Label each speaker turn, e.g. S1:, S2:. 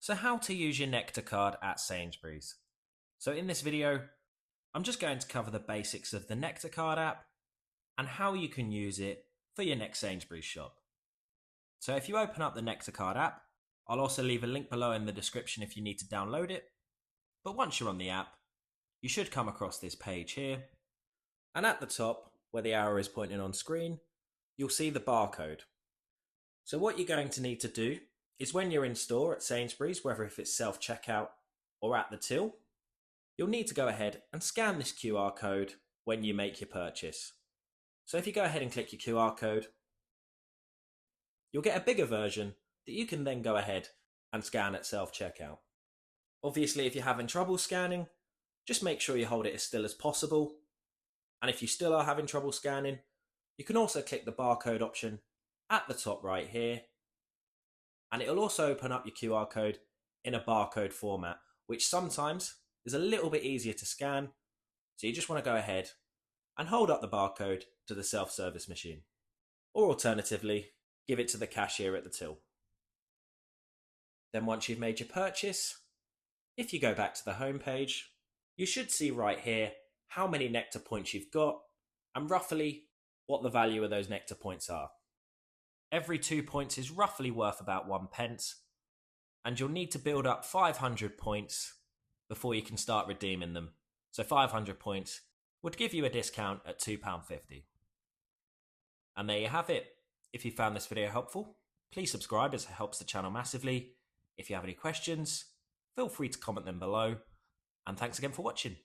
S1: So how to use your Nectar card at Sainsbury's. So in this video, I'm just going to cover the basics of the Nectar Card app and how you can use it for your next Sainsbury's shop. So if you open up the Nectar Card app, I'll also leave a link below in the description if you need to download it. But once you're on the app, you should come across this page here. And at the top, where the arrow is pointing on screen, you'll see the barcode. So what you're going to need to do is when you're in store at Sainsbury's, whether if it's self-checkout or at the till, you'll need to go ahead and scan this QR code when you make your purchase. So if you go ahead and click your QR code, you'll get a bigger version that you can then go ahead and scan at self-checkout. Obviously, if you're having trouble scanning, just make sure you hold it as still as possible. And if you still are having trouble scanning, you can also click the barcode option at the top right here, and it'll also open up your QR code in a barcode format, which sometimes is a little bit easier to scan. So you just want to go ahead and hold up the barcode to the self-service machine, or alternatively, give it to the cashier at the till. Then once you've made your purchase, if you go back to the home page, you should see right here how many Nectar points you've got and roughly what the value of those Nectar points are. Every 2 points is roughly worth about 1 pence, and you'll need to build up 500 points before you can start redeeming them. So 500 points would give you a discount at £2.50. And there you have it. If you found this video helpful, please subscribe as it helps the channel massively. If you have any questions, feel free to comment them below. And thanks again for watching.